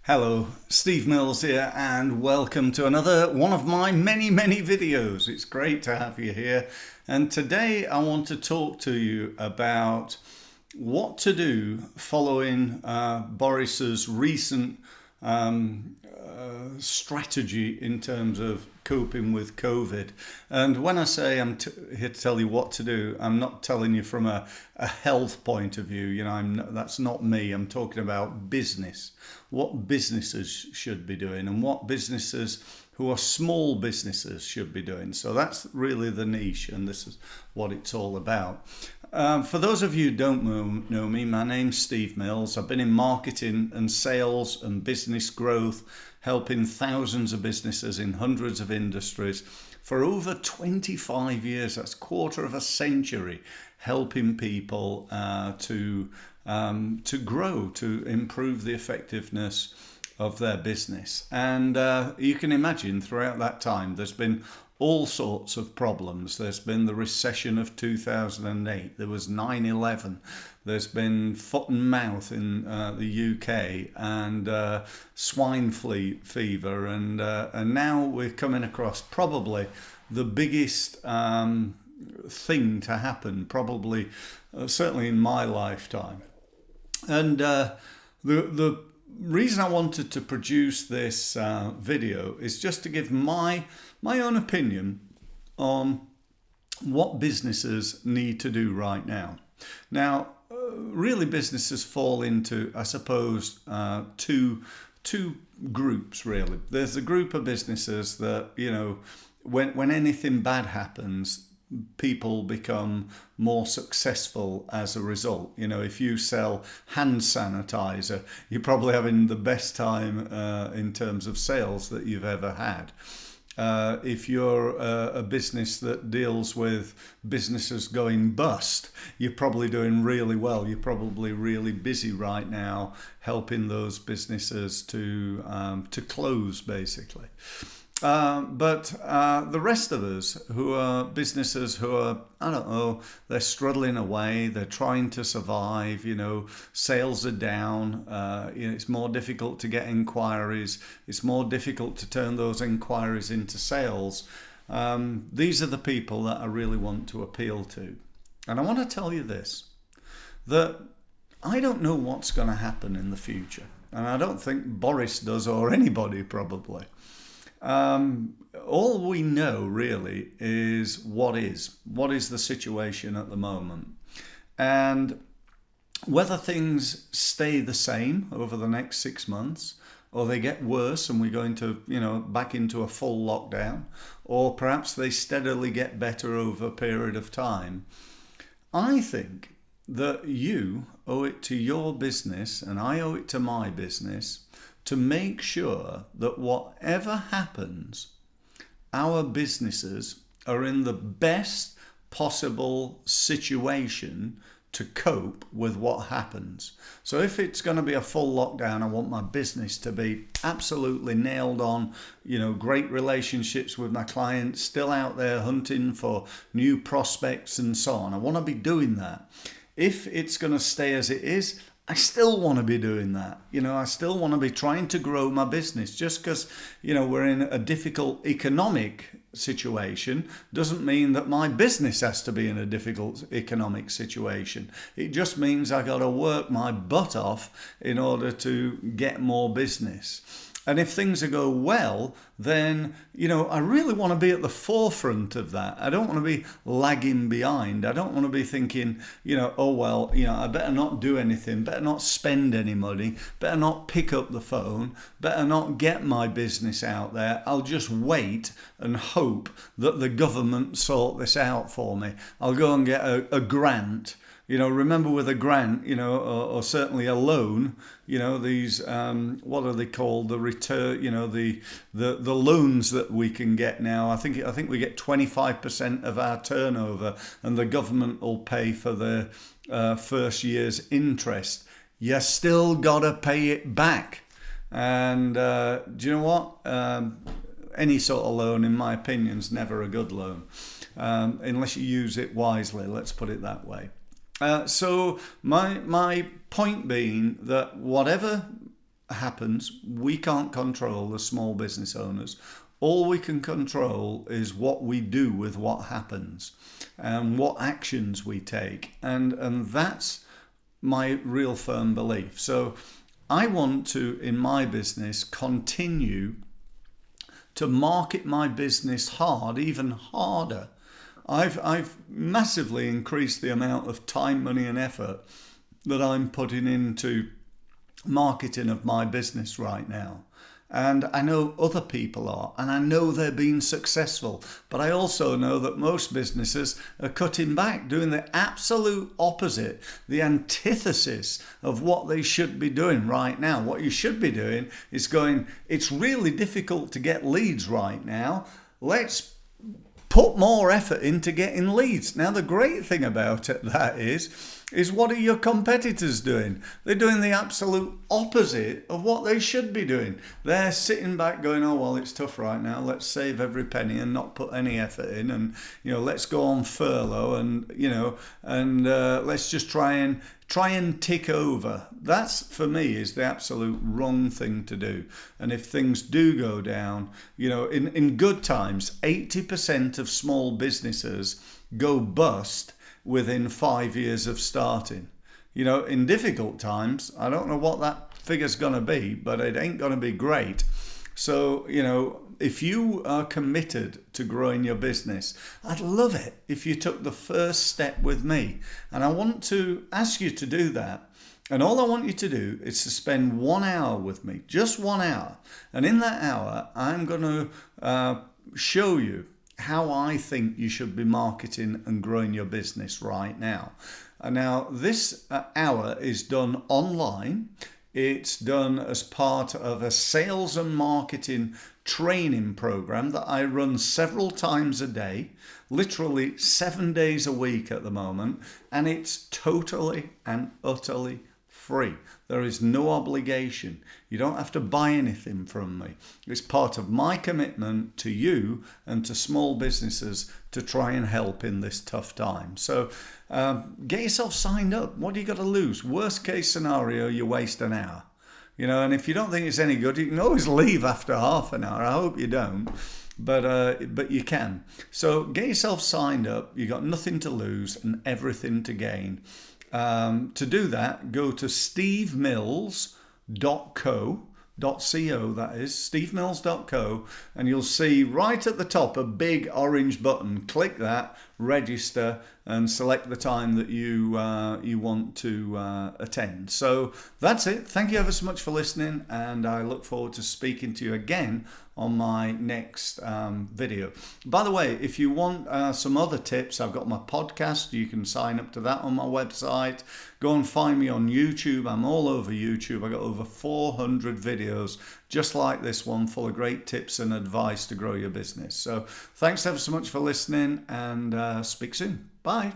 Hello, Steve Mills here, and welcome to another one of my many videos. It's great to have you here, and today I want to talk to you about what to do following Boris's recent strategy in terms of coping with COVID. And when I say I'm here to tell you what to do, I'm not telling you from a health point of view. That's not me. I'm talking about business, what businesses should be doing and what businesses who are small businesses should be doing. So that's really the niche, and this is what it's all about. For those of you who don't know me, my name's Steve Mills. I've been in marketing and sales and business growth, helping thousands of businesses in hundreds of industries for over 25 years. That's a quarter of a century, helping people to grow, to improve the effectiveness of their business. And you can imagine throughout that time there's been all sorts of problems. There's been the recession of 2008, there was 9/11, there's been foot and mouth in the UK, and swine fever, and now we're coming across probably the biggest thing to happen, probably certainly in my lifetime. And the reason I wanted to produce this video is just to give my own opinion on what businesses need to do right now. Now, really businesses fall into, I suppose, two groups really. There's a group of businesses that, when anything bad happens, people become more successful as a result. If you sell hand sanitizer, you're probably having the best time in terms of sales that you've ever had. If you're a business that deals with businesses going bust, you're probably doing really well. You're probably really busy right now helping those businesses to close, basically. But the rest of us who are businesses who are, they're struggling away, they're trying to survive, sales are down, it's more difficult to get inquiries, it's more difficult to turn those inquiries into sales. These are the people that I really want to appeal to. And I want to tell you this, that I don't know what's going to happen in the future. And I don't think Boris does, or anybody probably. All we know really is what is the situation at the moment, and whether things stay the same over the next 6 months, or they get worse and we go into back into a full lockdown, or perhaps they steadily get better over a period of time. I think that you owe it to your business, and I owe it to my business, to make sure that whatever happens, our businesses are in the best possible situation to cope with what happens. So if it's going to be a full lockdown, I want my business to be absolutely nailed on, great relationships with my clients, still out there hunting for new prospects and so on. I want to be doing that. If it's going to stay as it is, I still want to be doing that. I still want to be trying to grow my business. Just because, we're in a difficult economic situation doesn't mean that my business has to be in a difficult economic situation. It just means I got to work my butt off in order to get more business. And if things go well, then, I really want to be at the forefront of that. I don't want to be lagging behind. I don't want to be thinking, I better not do anything, better not spend any money, better not pick up the phone, better not get my business out there. I'll just wait and hope that the government sort this out for me. I'll go and get a grant. Remember with a grant, or certainly a loan, these, what are they called? The return, the loans that we can get now. I think we get 25% of our turnover, and the government will pay for the first year's interest. You still gotta pay it back. And do you know what? Any sort of loan, in my opinion, is never a good loan, unless you use it wisely. Let's put it that way. So my point being that whatever happens, we can't control the small business owners. All we can control is what we do with what happens and what actions we take. And that's my real firm belief. So I want to, in my business, continue to market my business hard, even harder. I've massively increased the amount of time, money and effort that I'm putting into marketing of my business right now. And I know other people are, and I know they're being successful. But I also know that most businesses are cutting back, doing the absolute opposite, the antithesis of what they should be doing right now. What you should be doing is going, it's really difficult to get leads right now. Let's put more effort into getting leads. Now, the great thing about it, that is what are your competitors doing? They're doing the absolute opposite of what they should be doing. They're sitting back going, oh, well, it's tough right now. Let's save every penny and not put any effort in. And, let's go on furlough and, let's just try and tick over. That's, for me, is the absolute wrong thing to do. And if things do go down, in good times, 80% of small businesses go bust within 5 years of starting. In difficult times, I don't know what that figure's going to be, but it ain't going to be great. So, if you are committed to growing your business, I'd love it if you took the first step with me. And I want to ask you to do that. And all I want you to do is to spend 1 hour with me, just 1 hour. And in that hour, I'm going to show you how I think you should be marketing and growing your business right now. Now, this hour is done online. It's done as part of a sales and marketing training program that I run several times a day, literally 7 days a week at the moment, and it's totally and utterly free. There is no obligation. You don't have to buy anything from me. It's part of my commitment to you and to small businesses to try and help in this tough time. So get yourself signed up. What do you got to lose? Worst case scenario, you waste an hour. And if you don't think it's any good, you can always leave after half an hour. I hope you don't, but you can. So get yourself signed up. You got nothing to lose and everything to gain. To do that, go to stevemills.co, that is, stevemills.co, and you'll see right at the top a big orange button. Click that, register, and select the time that you want to attend. So that's it. Thank you ever so much for listening, and I look forward to speaking to you again on my next video. By the way, if you want some other tips, I've got my podcast. You can sign up to that on my website. Go and find me on YouTube. I'm all over YouTube. I've got over 400 videos just like this one, full of great tips and advice to grow your business. So thanks ever so much for listening, and speak soon. Bye.